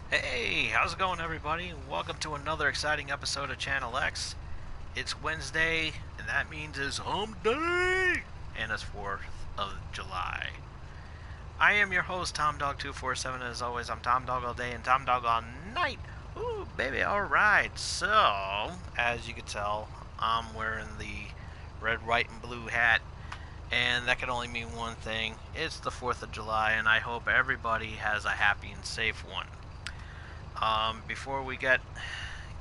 Hey, how's it going, everybody? Welcome to another exciting episode of Channel X. It's Wednesday, and that means it's Hump Day, and it's 4th of July. I am your host, Tom Dog 247. As always, I'm Tom Dog all day and Tom Dog all night. Ooh, baby, alright. So, as you can tell, I'm wearing the red, white, and blue hat, and that can only mean one thing. It's the 4th of July, and I hope everybody has a happy and safe one. Before we get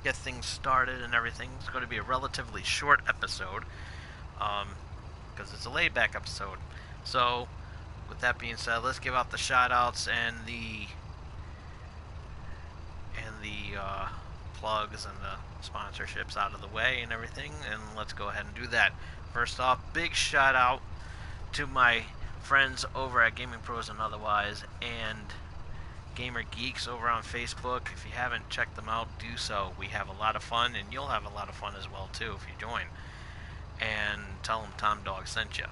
things started and everything, it's going to be a relatively short episode, because it's a laid back episode. So, with that being said, let's give out the shout outs and the plugs and the sponsorships out of the way and everything, and let's go ahead and do that. First off, big shout out to my friends over at Gaming Pros and Otherwise, and Gamer Geeks over on Facebook. If you haven't checked them out, do so. We have a lot of fun, and you'll have a lot of fun as well too if you join. And tell them Tom Dog sent you.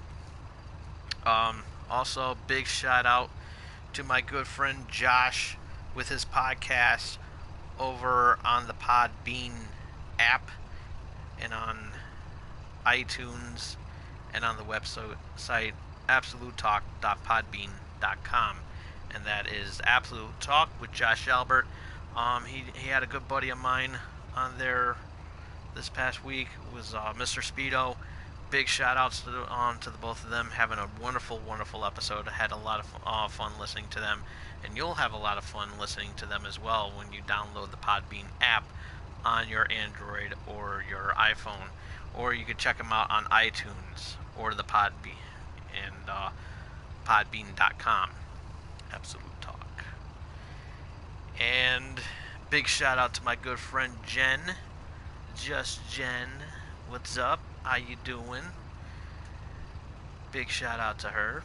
Also, big shout out to my good friend Josh with his podcast over on the Podbean app and on iTunes and on the website absolutetalk.podbean.com, and that is Absolute Talk with Josh Albert. He had a good buddy of mine on there this past week. It was Mr. Speedo. Big shout outs to the both of them. Having a wonderful, wonderful episode. I had a lot of fun listening to them, and you'll have a lot of fun listening to them as well when you download the Podbean app on your Android or your iPhone, or you can check them out on iTunes or the Podbean and Podbean.com. Absolute Talk. And big shout out to my good friend Jen. Just Jen. What's up? How you doing? Big shout out to her.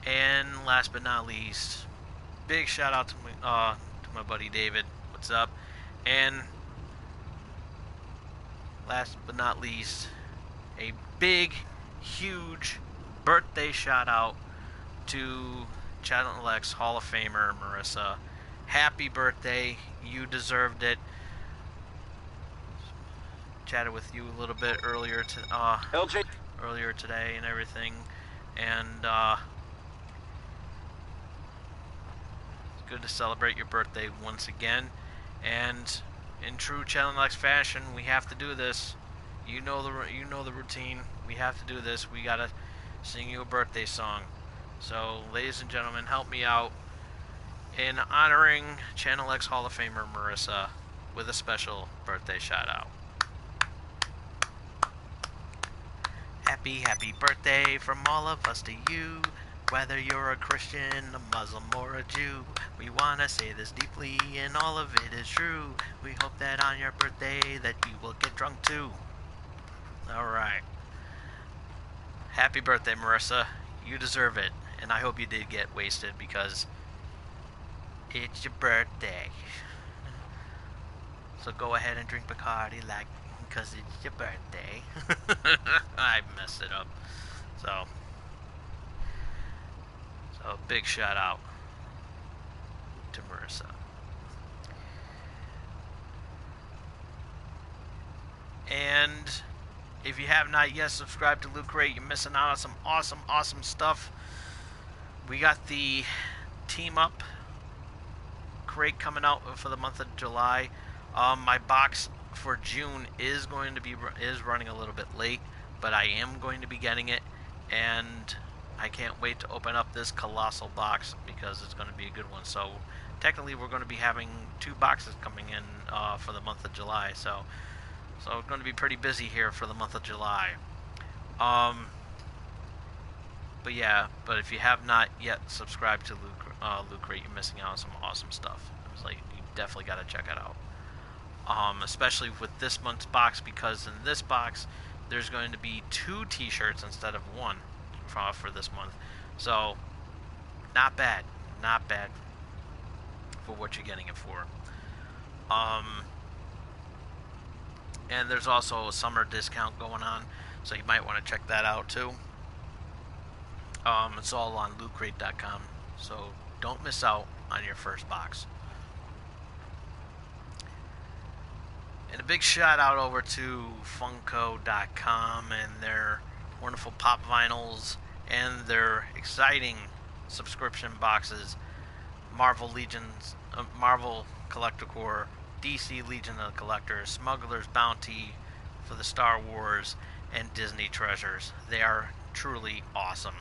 And last but not least, big shout out to my buddy David. What's up? And last but not least, a big, huge birthday shout out to Channel X Hall of Famer Marissa. Happy birthday. You deserved it. Chatted with you a little bit earlier today and everything, and it's good to celebrate your birthday once again. And in true Channel X fashion, we have to do this. You know the routine. We have to do this. We gotta sing you a birthday song. So, ladies and gentlemen, help me out in honoring Channel X Hall of Famer Marissa with a special birthday shout out. Happy birthday from all of us to you. Whether you're a Christian, a Muslim, or a Jew, we want to say this deeply, and all of it is true. We hope that on your birthday that you will get drunk too. Alright. Happy birthday, Marissa. You deserve it. And I hope you did get wasted, because it's your birthday. So go ahead and drink Bacardi like, because it's your birthday. I messed it up. So big shout out to Marissa. And if you have not yet subscribed to Loot Crate, you're missing out on some awesome stuff. We got the Team Up crate coming out for the month of July. My box for June is running a little bit late, but I am going to be getting it, and I can't wait to open up this colossal box because it's going to be a good one. So technically, we're going to be having 2 boxes coming in for the month of July. So it's going to be pretty busy here for the month of July. But if you have not yet subscribed to Loot Crate, you're missing out on some awesome stuff. It's like, you definitely got to check it out. Especially with this month's box, because in this box there's going to be 2 t-shirts instead of 1 for this month. So not bad for what you're getting it for. And there's also a summer discount going on, so you might want to check that out too. It's all on lootcrate.com, so don't miss out on your first box. And a big shout out over to Funko.com and their wonderful pop vinyls and their exciting subscription boxes. Marvel Legions, Marvel Collector Corps, DC Legion of Collectors, Smuggler's Bounty for the Star Wars, and Disney Treasures. They are truly awesome.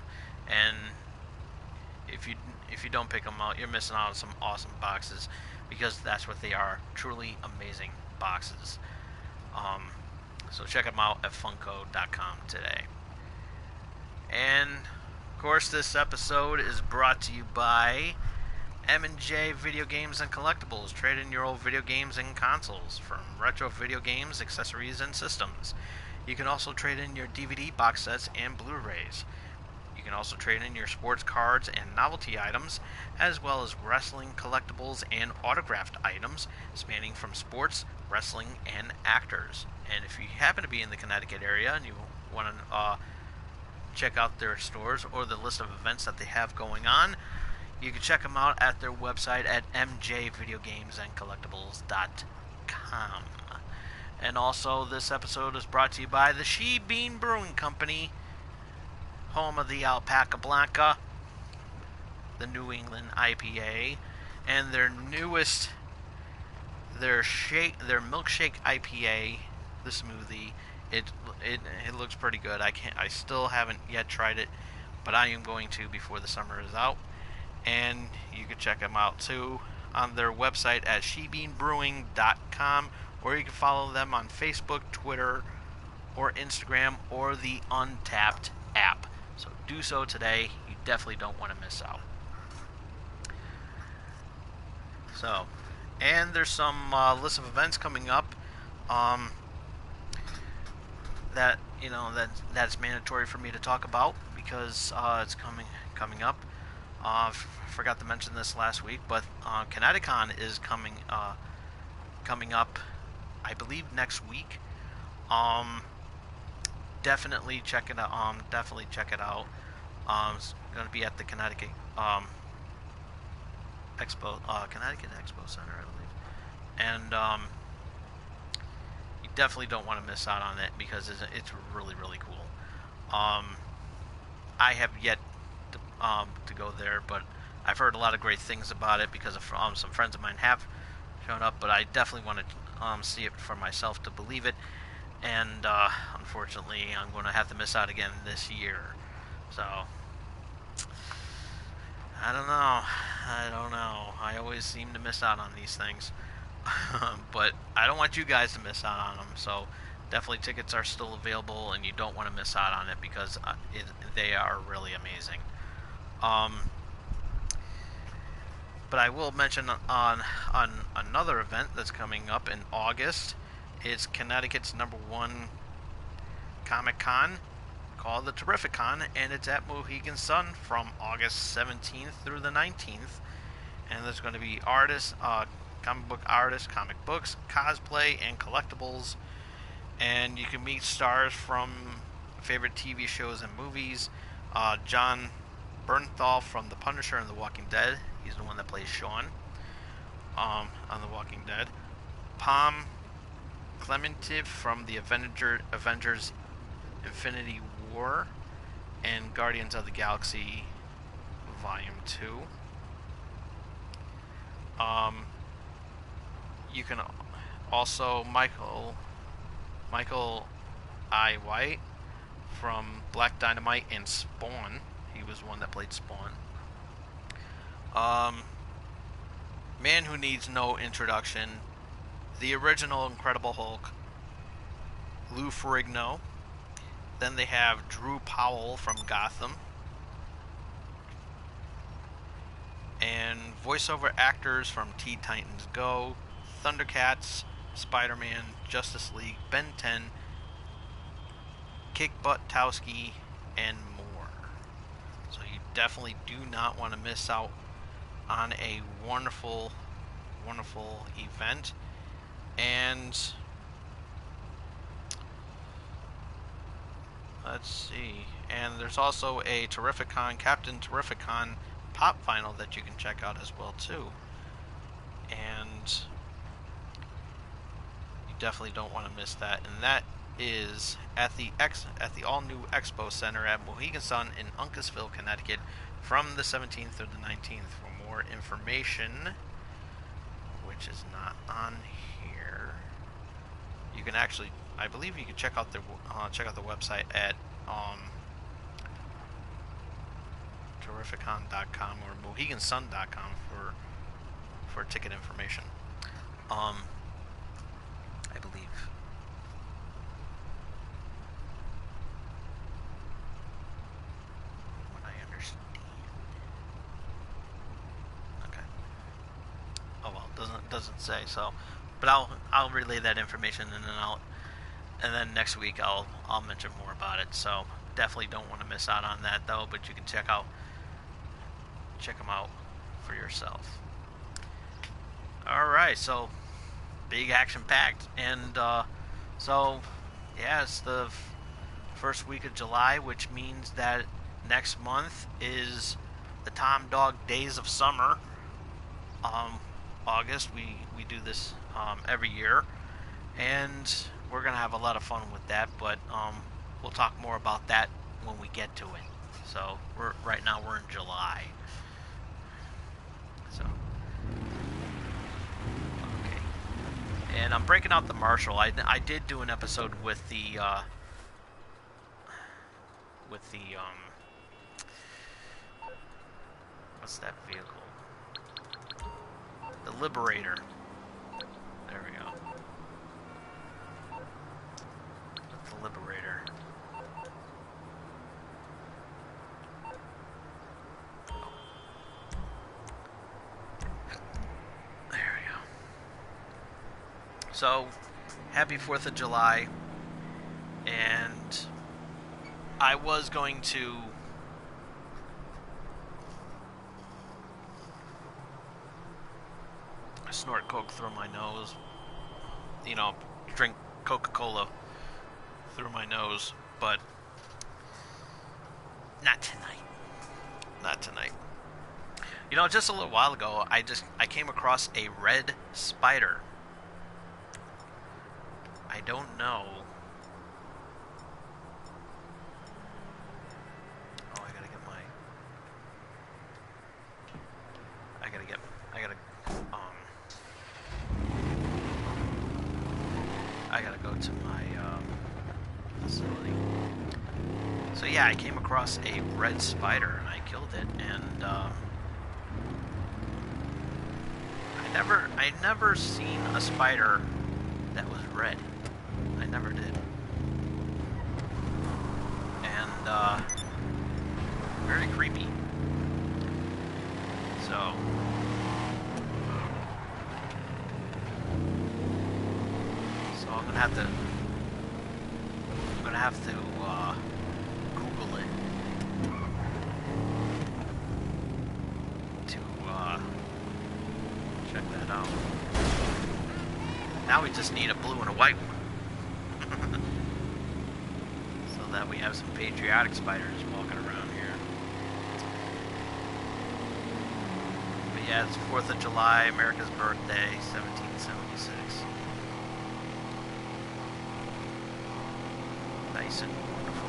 And if you don't pick them out, you're missing out on some awesome boxes, because that's what they are, truly amazing boxes. So check them out at Funko.com today. And of course, this episode is brought to you by M&J Video Games and Collectibles. Trade in your old video games and consoles, from retro video games, accessories, and systems. You can also trade in your DVD box sets and Blu-rays. You can also trade in your sports cards and novelty items, as well as wrestling collectibles and autographed items spanning from sports, wrestling, and actors. And if you happen to be in the Connecticut area and you want to check out their stores or the list of events that they have going on, you can check them out at their website at mjvideogamesandcollectibles.com. And also, this episode is brought to you by the She Bean Brewing Company, home of the Alpaca Blanca, the New England IPA, and their newest, their milkshake IPA, the smoothie. It looks pretty good. I still haven't yet tried it, but I am going to before the summer is out. And you can check them out too on their website at shebeanbrewing.com, or you can follow them on Facebook, Twitter, or Instagram, or the Untapped app. So do so today. You definitely don't want to miss out. So, and there's some list of events coming up that that's mandatory for me to talk about, because it's coming up. Forgot to mention this last week, but Kineticon is coming up, I believe, next week. Definitely check it out. It's going to be at the Connecticut Expo Center, I believe. And you definitely don't want to miss out on it, because it's really, really cool. I have yet to go there, but I've heard a lot of great things about it, because of some friends of mine have shown up, but I definitely want to see it for myself to believe it. And unfortunately, I'm going to have to miss out again this year. So I don't know. I always seem to miss out on these things. But I don't want you guys to miss out on them. So definitely, tickets are still available, and you don't want to miss out on it, because they are really amazing. But I will mention on another event that's coming up in August. It's Connecticut's #1 Comic-Con, called the Terrificon, and it's at Mohegan Sun from August 17th through the 19th. And there's going to be artists, comic book artists, comic books, cosplay, and collectibles. And you can meet stars from favorite TV shows and movies. John Bernthal from The Punisher and The Walking Dead. He's the one that plays Sean on The Walking Dead. Pom Klementif from the Avengers Infinity War and Guardians of the Galaxy Volume 2. You can also Michael I. White from Black Dynamite and Spawn. He was the one that played Spawn. Man who needs no introduction, the original Incredible Hulk, Lou Ferrigno. Then they have Drew Powell from Gotham. And voiceover actors from Teen Titans Go, Thundercats, Spider-Man, Justice League, Ben 10, Kick-Butt-Towski, and more. So you definitely do not want to miss out on a wonderful, wonderful event. And let's see. And there's also a Terrificon, Captain Terrificon pop vinyl that you can check out as well too. And you definitely don't want to miss that. And that is at the all-new Expo Center at Mohegan Sun in Uncasville, Connecticut, from the 17th through the 19th. For more information, which is not on here, you can actually, I believe, you can check out the website at Terrificon.com or MoheganSun.com for ticket information. I believe. What I understand. Okay. Oh well, doesn't say so, but I'll relay that information, and then next week I'll mention more about it. So definitely don't want to miss out on that though. But you can check them out for yourself. All right, so big action packed, and so yeah, it's the first week of July, which means that next month is the Tom Dog Days of Summer. August, we do this every year, and we're gonna have a lot of fun with that. But we'll talk more about that when we get to it. So right now we're in July. So okay, and I'm breaking out the Marshall. I did do an episode with the what's that vehicle? The Liberator. There we go. The Liberator. There we go. So, happy 4th of July. And I was going to snort Coke through my nose, drink Coca-Cola through my nose, but not tonight. Just a little while ago, I came across a red spider. I don't know. Oh, I gotta go to my facility. So yeah, I came across a red spider and I killed it, and I never seen a spider that was red. I never did. And very creepy. So I'm gonna have to Google it to check that out. Now we just need a blue and a white one, so that we have some patriotic spiders walking around here. But yeah, it's 4th of July, America's birthday, 1776. Nice and wonderful.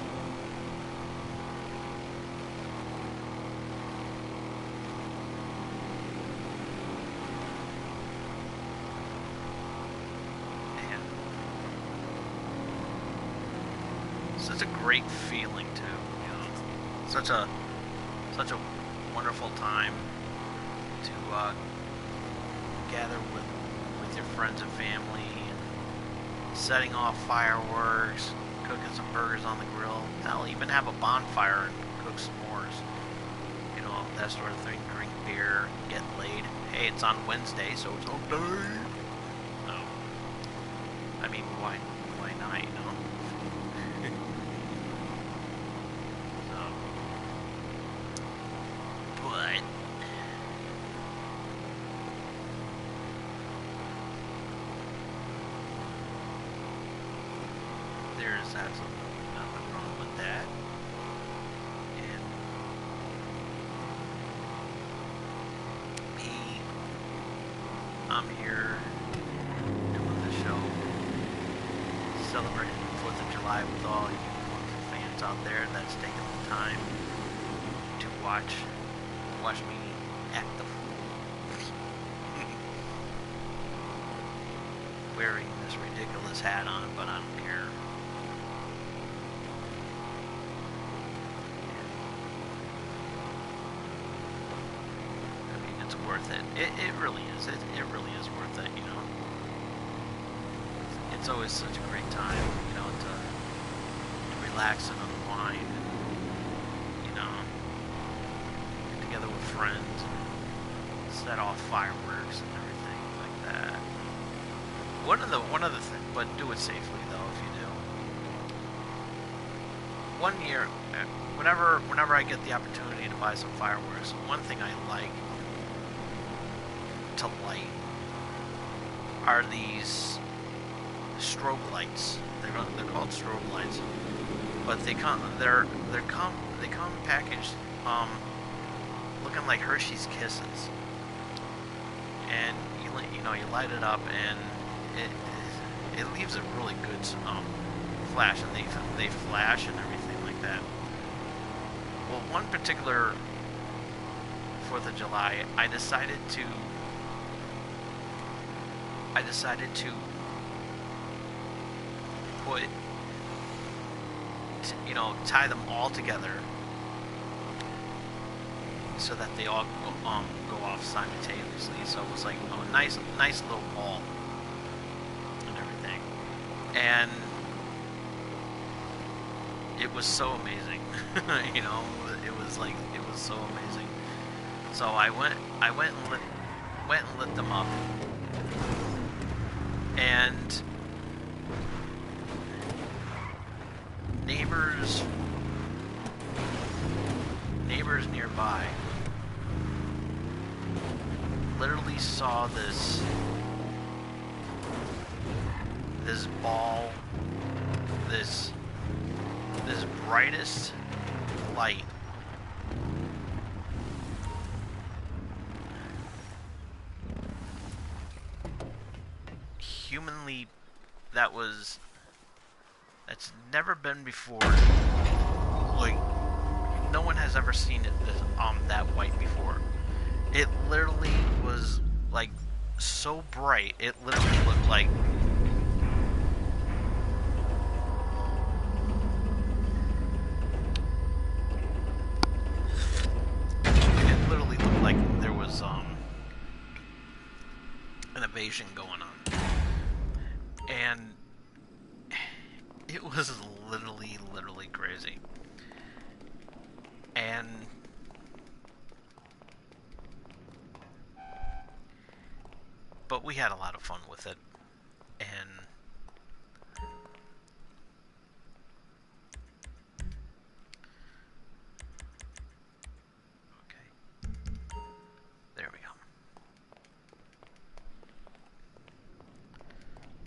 Man. Such a great feeling too, Such a wonderful time to gather with your friends and family, and setting off fireworks, cooking some burgers on the grill. I'll even have a bonfire and cook s'mores. That sort of thing. Drink beer, get laid. Hey, it's on Wednesday, so it's hump day. No. I mean, why not, So, but there's absolutely nothing wrong with that. And I'm here doing the show celebrating the 4th of July with all you fans out there that's taking the time to watch me act the fool. Wearing this ridiculous hat on, but I don't care. I mean, it's worth it. It really is. It really is worth it, you know. It's always such a great time, you know, to relax and unwind, and, you know, get together with friends and set off fireworks and everything like that. One of the things, but do it safely though if you do. One year, whenever I get the opportunity to buy some fireworks, one thing I like to light are these strobe lights. They're called strobe lights, but they come packaged looking like Hershey's Kisses, and you know you light it up and it leaves a really good flash, and they flash and everything like that. Well, one particular 4th of July, I decided to put, you know, tie them all together so that they all go off simultaneously. So it was like a nice little ball and everything, and it was so amazing. You know, it was so amazing. So I went and lit them up, and neighbors nearby literally saw this ball, this brightest light humanly that's never been before. Like, no one has ever seen it that white before. It literally was like so bright. It literally looked like there was an invasion going on, and it was literally crazy. And but we had a lot of fun with it, and okay, there we go.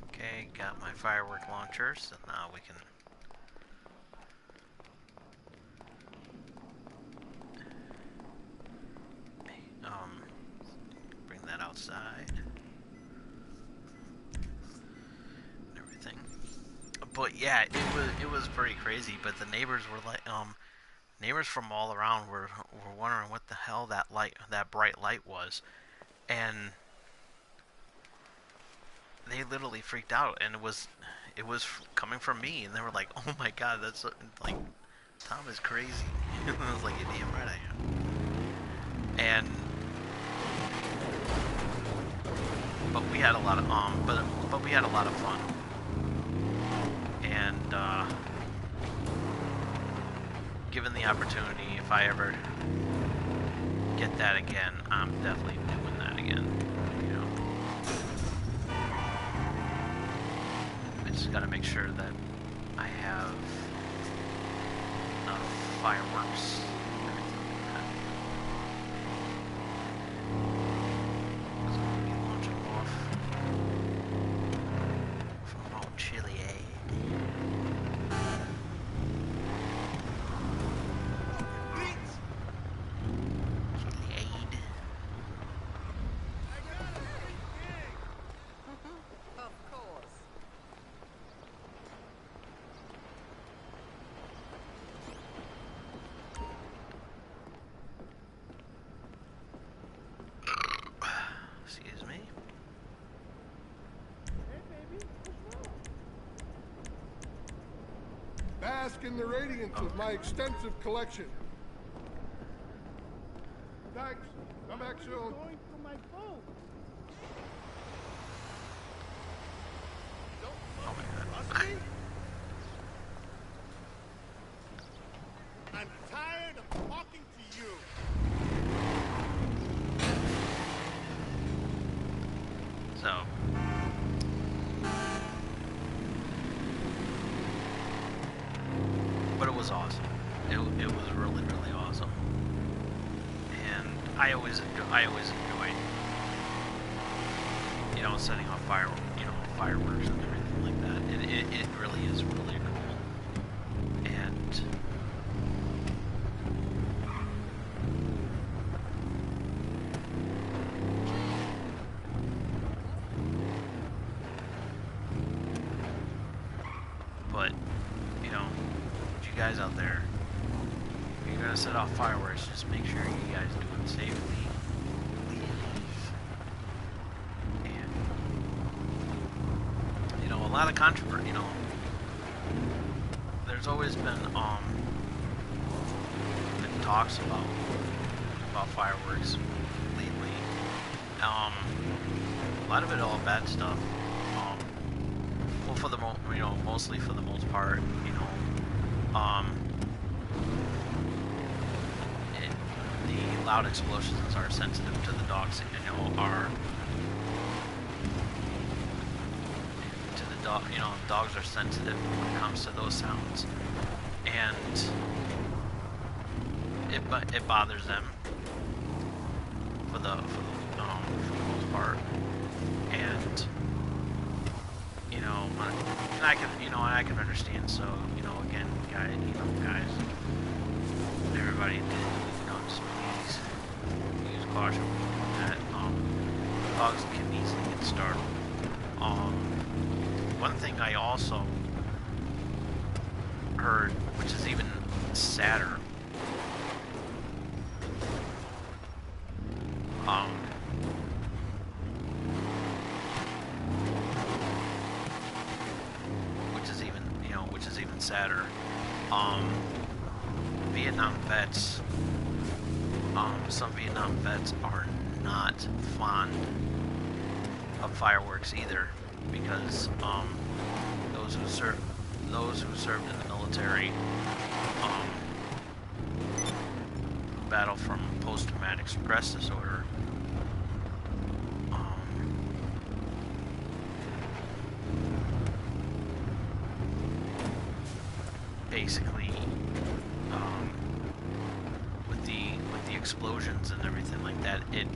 Okay, got my firework launcher, so now we can bring that outside and everything. But yeah, it was pretty crazy. But the neighbors were like, neighbors from all around were wondering what the hell that bright light was, and they literally freaked out, and it was coming from me, and they were like, "Oh my god, that's like, Tom is crazy." And I was like, "You're damn right I am." And but we had a lot of but we had a lot of fun, and given the opportunity, if I ever get that again, I'm definitely doing that again. You know, I just gotta make sure that I have enough fireworks. Bask in the radiance of my extensive collection. Thanks. Come back soon. Going for my boat. Oh my god. I'm tired of talking to you. So. But it was awesome. It was really, really awesome. And I always enjoy, you know, setting off fireworks and everything like that. It really is really cool. And but, you know, you guys out there, if you're gonna set off fireworks, just make sure you guys do it safely. And, you know, a lot of controversy, you know, there's always been talks about fireworks lately. A lot of it all bad stuff. Well, for the mostly for the most part, you know, the loud explosions are sensitive to the dogs, you know, dogs are sensitive when it comes to those sounds, and it bothers them for the most part, and you know, and I can understand. So, you know, again, guys, everybody, you know, just please use caution with that. Dogs can easily get startled. One thing I also heard, which is even sadder, which is even sadder. Vietnam vets, some Vietnam vets are not fond of fireworks either, because those who served in the military, battle from post-traumatic stress disorder, basically, with the explosions and everything like that, it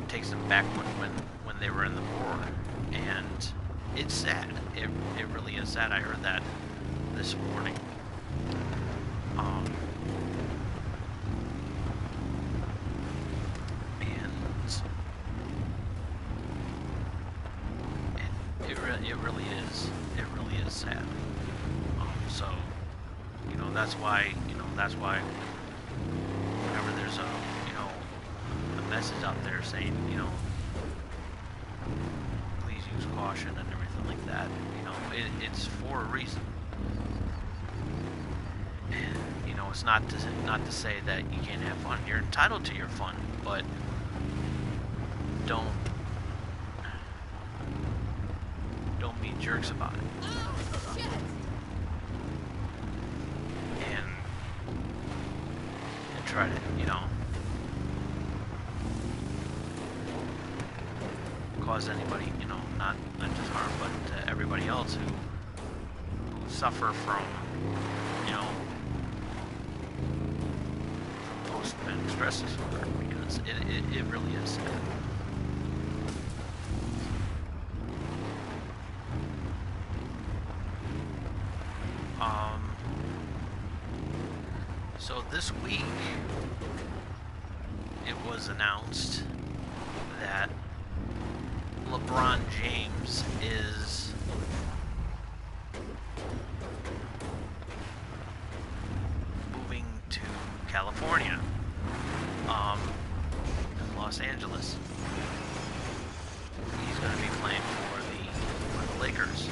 takes them back when they were in the war, and it's sad. It really is sad. I heard that this morning. It really is sad. So, you know, that's why whenever there's a message out there saying, you know, please use caution and everything like that, you know, it's for a reason. And, you know, it's not to say that you can't have fun. You're entitled to your fun, but don't be jerks about it. Oh, shit. And try to, you know, cause anybody, you know, not just harm, but everybody else who suffer from, you know, from post-traumatic stress disorder, because it really is sad. So this week, it was announced that LeBron James is moving to California, in Los Angeles. He's going to be playing for the Lakers.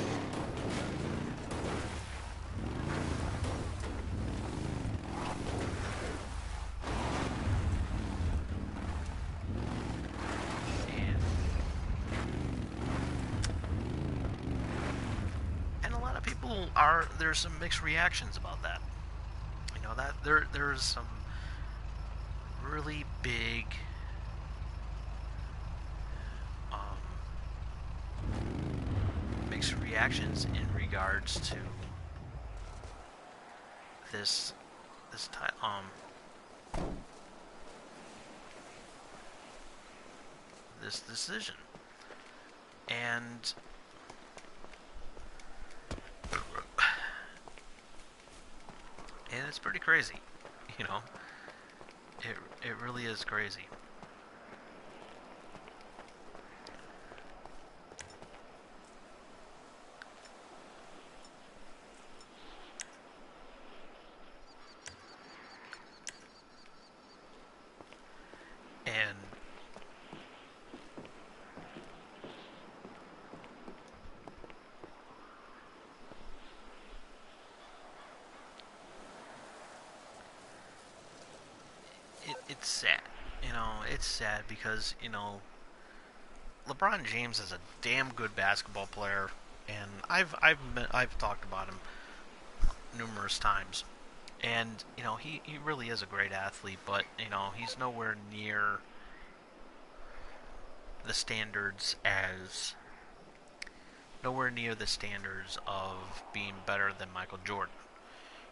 there's some mixed reactions about that. You know that there's some really big mixed reactions in regards to this this decision, and it's pretty crazy, you know. It really is crazy. And it's sad, you know. It's sad because, you know, LeBron James is a damn good basketball player, and I've talked about him numerous times. And, you know, he really is a great athlete, but, you know, he's nowhere near the standards as nowhere near the standards of being better than Michael Jordan.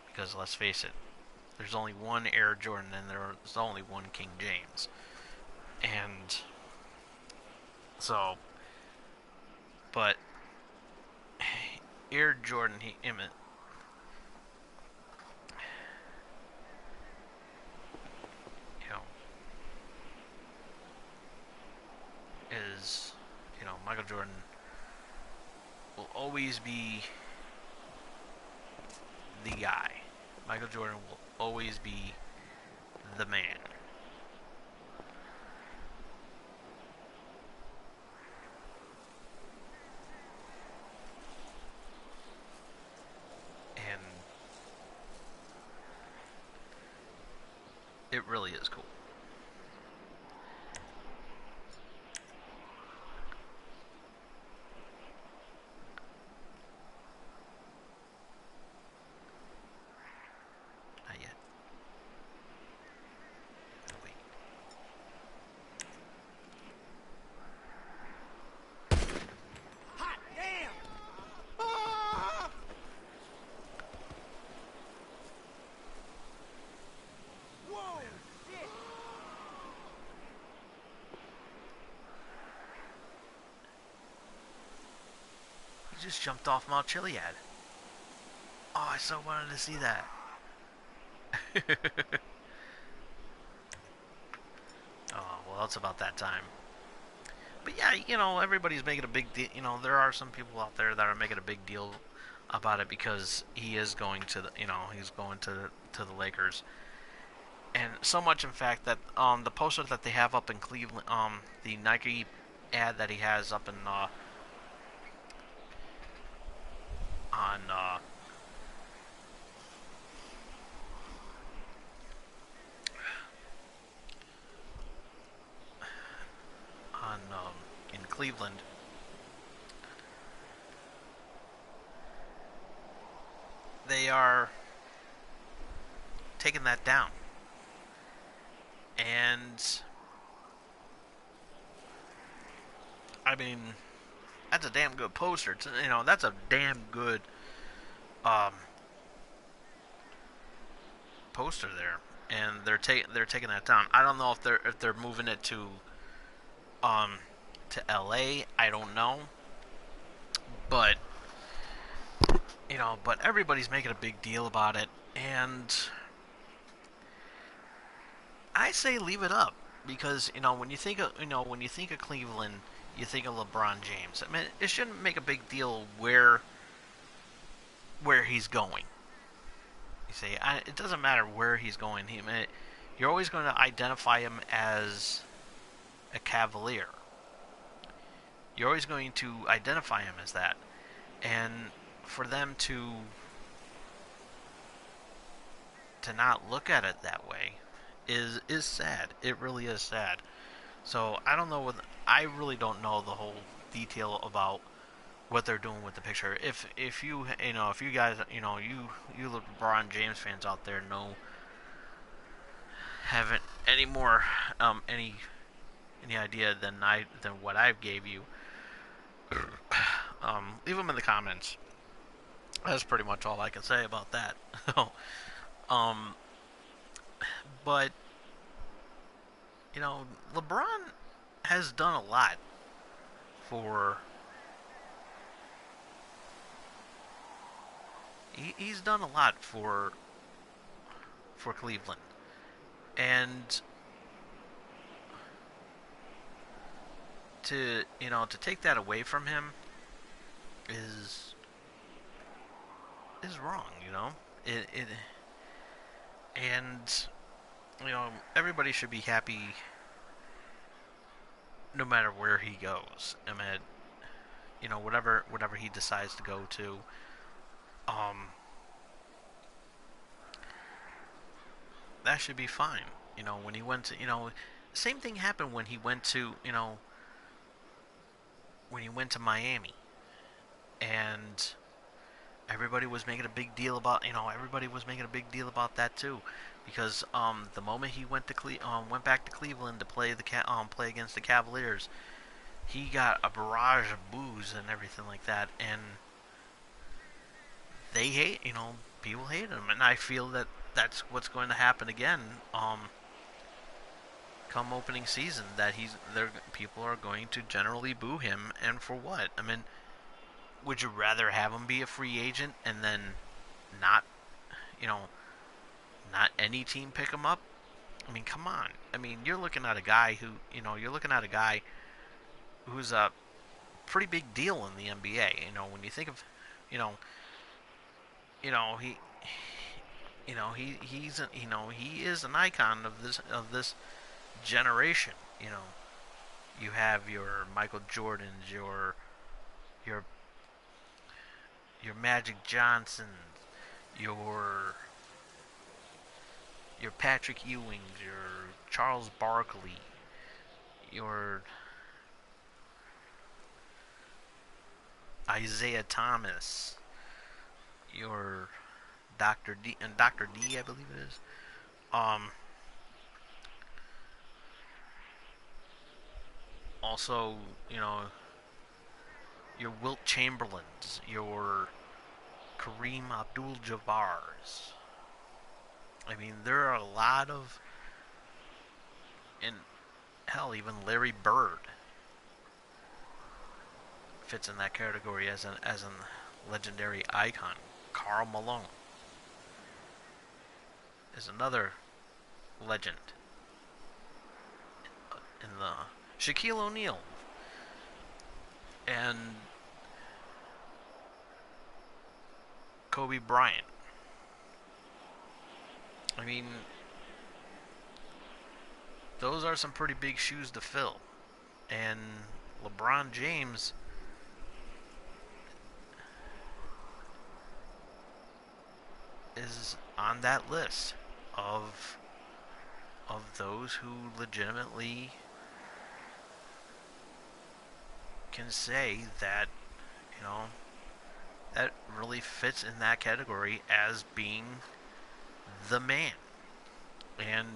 Because let's face it, there's only one Air Jordan and there's only one King James. And so, but Air Jordan, is, you know, Michael Jordan will always be the guy. Michael Jordan will always be the man. And it really is cool. Just jumped off Mount Chiliad. Oh, I so wanted to see that. Oh, well, it's about that time. But yeah, you know, everybody's making a big deal. You know, there are some people out there that are making a big deal about it because he is going to the, you know, he's going to the Lakers. And so much, in fact, that the poster that they have up in Cleveland, the Nike ad that he has up in in Cleveland, they are taking that down. And I mean, that's a damn good poster. It's, you know, that's a damn good poster there, and they're taking that down. I don't know if they're moving it to LA. I don't know, but you know, but everybody's making a big deal about it, and I say leave it up, because, you know, when you think of Cleveland, you think of LeBron James. I mean, it shouldn't make a big deal where he's going. You see, it doesn't matter where he's going. You're always going to identify him as a Cavalier. You're always going to identify him as that. And for them to not look at it that way is sad. It really is sad. So I don't know I really don't know the whole detail about what they're doing with the picture. If you if you guys you LeBron James fans out there haven't any more any idea than what I gave you, leave them in the comments. That's pretty much all I can say about that. um, but LeBron has done a lot for. He's done a lot for Cleveland, and to take that away from him is wrong. It and everybody should be happy no matter where he goes. I mean, whatever he decides to go to. That should be fine. When he went to, same thing happened when he went to, Miami, and everybody was making a big deal about, that too, because the moment he went went back to Cleveland to play play against the Cavaliers, he got a barrage of boos and everything like that, and they hate, people hate him, and I feel that that's what's going to happen again. Come opening season, that people are going to generally boo him, and for what? I mean, would you rather have him be a free agent and then not any team pick him up? I mean, come on. I mean, you're looking at a guy who's a pretty big deal in the NBA. When you think of, he is an icon of this generation. You have your Michael Jordans, your Magic Johnsons, your Patrick Ewings, your Charles Barkley, your Isaiah Thomas, your Dr. D, I believe it is. Also, your Wilt Chamberlains, your Kareem Abdul-Jabbars. I mean, there are a lot of, and hell, even Larry Bird fits in that category as an legendary icon. Karl Malone is another legend in the Shaquille O'Neal and Kobe Bryant. I mean, those are some pretty big shoes to fill, and LeBron James is on that list of those who legitimately can say that that really fits in that category as being the man, and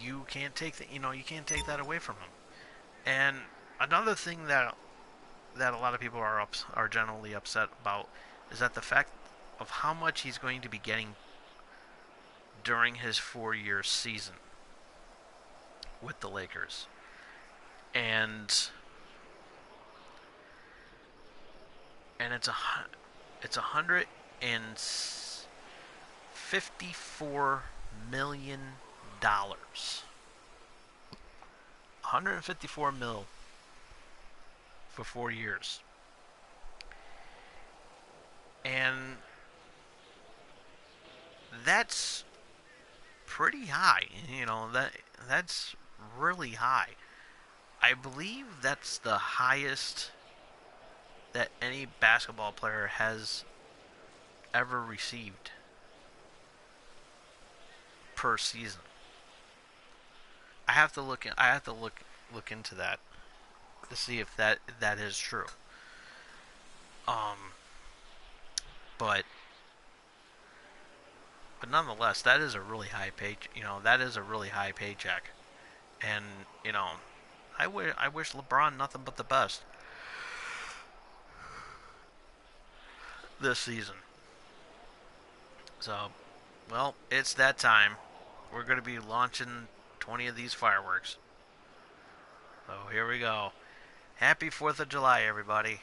you can't take that away from him. And another thing that a lot of people are generally upset about is that the fact of how much he's going to be getting during his 4-year season with the Lakers. And it's $154 million. $154 million for 4 years. And that's pretty high. That's really high. I believe that's the highest that any basketball player has ever received per season. I have to look into that to see if that is true. but nonetheless, that is a really high pay. That is a really high paycheck, and I wish LeBron nothing but the best this season. So, well, it's that time. We're going to be launching 20 of these fireworks. So here we go. Happy 4th of July, everybody.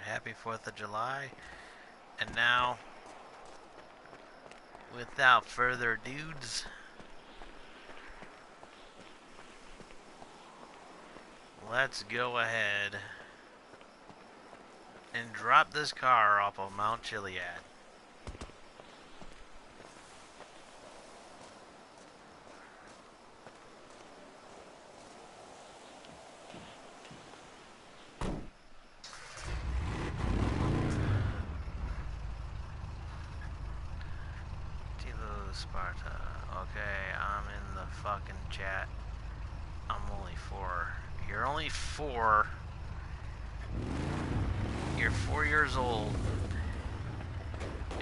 Happy 4th of July. And now, without further dudes, let's go ahead and drop this car off of Mount Chiliad. Sparta. Okay, I'm in the fucking chat. I'm only 4. You're only 4. You're 4 years old.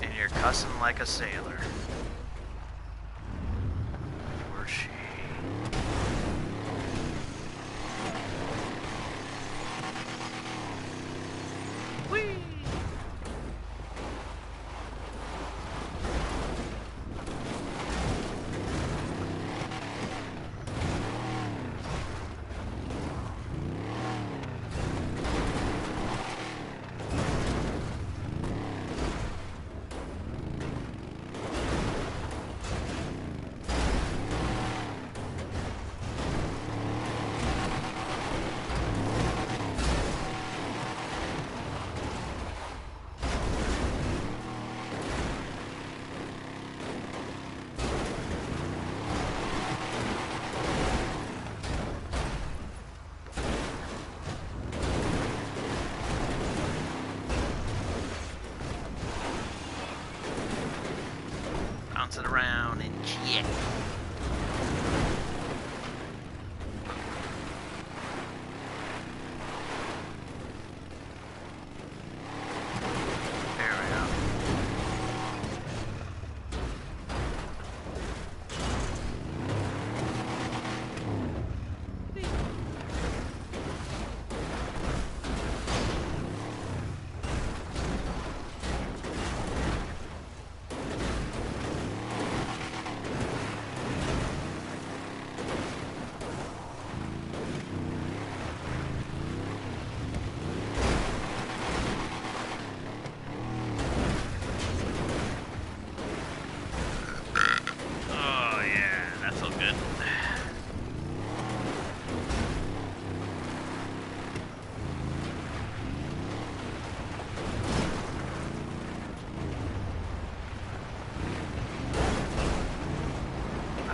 And you're cussing like a sailor. For she. Whee! It around and shit. There we go.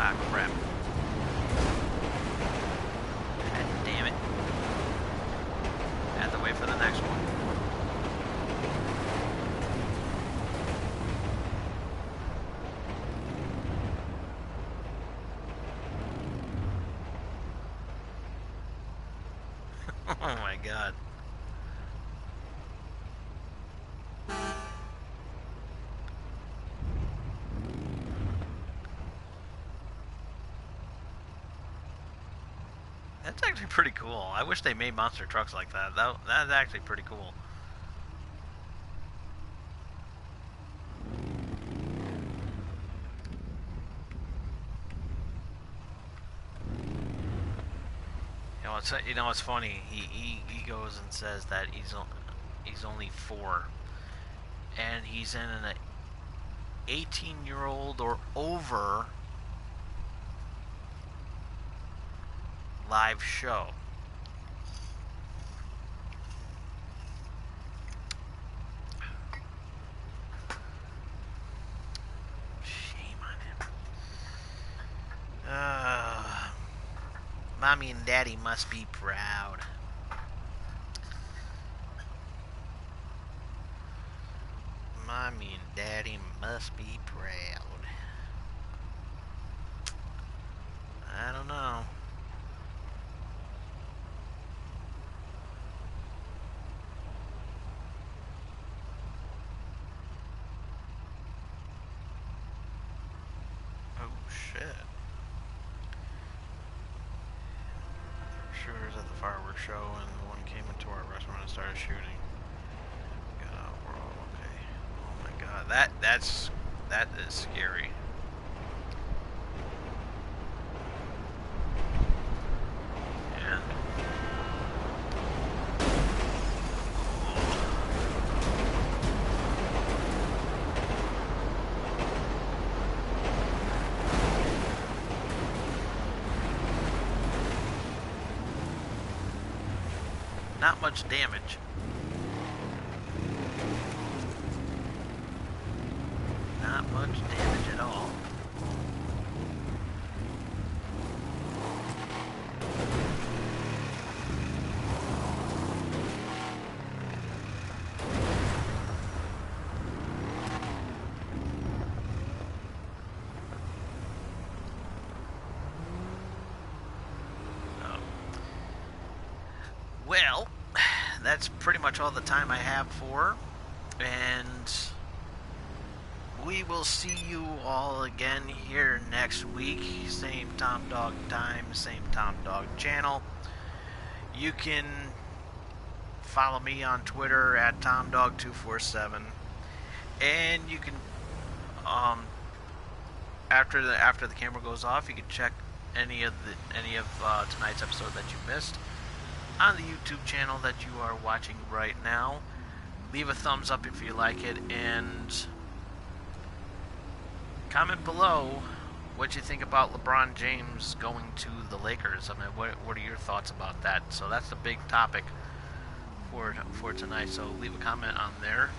Ah, crap. God damn it. I have to wait for the next one. Oh my god. That's actually pretty cool. I wish they made monster trucks like that. That's actually pretty cool. You know what's funny? He goes and says that he's only 4, and he's in an 18-year-old or over live show. Shame on him. Mommy and Daddy must be proud. Mommy and Daddy must be proud. I don't know. Oh shit. Shooters at the fireworks show, and one came into our restaurant and started shooting. Got out, we're all okay. Oh my god, that is scary. Yeah. Not much damage. Not much damage at all. Well, that's pretty much all the time I have for, and we will see you all again here next week. Same Tom Dog time, same Tom Dog channel. You can follow me on Twitter at TomDog247, and you can after the camera goes off, you can check any of tonight's episode that you missed on the YouTube channel that you are watching right now. Leave a thumbs up if you like it, and comment below what you think about LeBron James going to the Lakers. I mean, what are your thoughts about that? So that's the big topic for tonight. So leave a comment on there.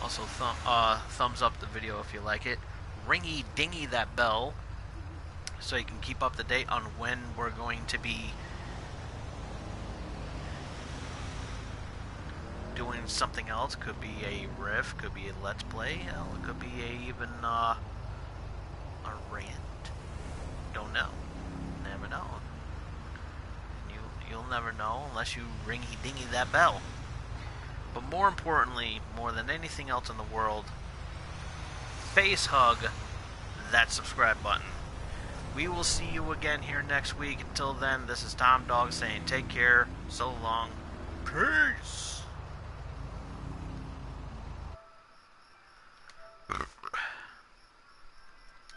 Also, thumbs up the video if you like it. Ringy dingy that bell so you can keep up to date on when we're going to be doing something else. Could be a riff, could be a let's play, hell, it could be even a rant. Don't know. Never know. You'll never know unless you ringy dingy that bell. But more importantly, more than anything else in the world, face hug that subscribe button. We will see you again here next week. Until then, this is Tom Dog saying take care, so long, peace.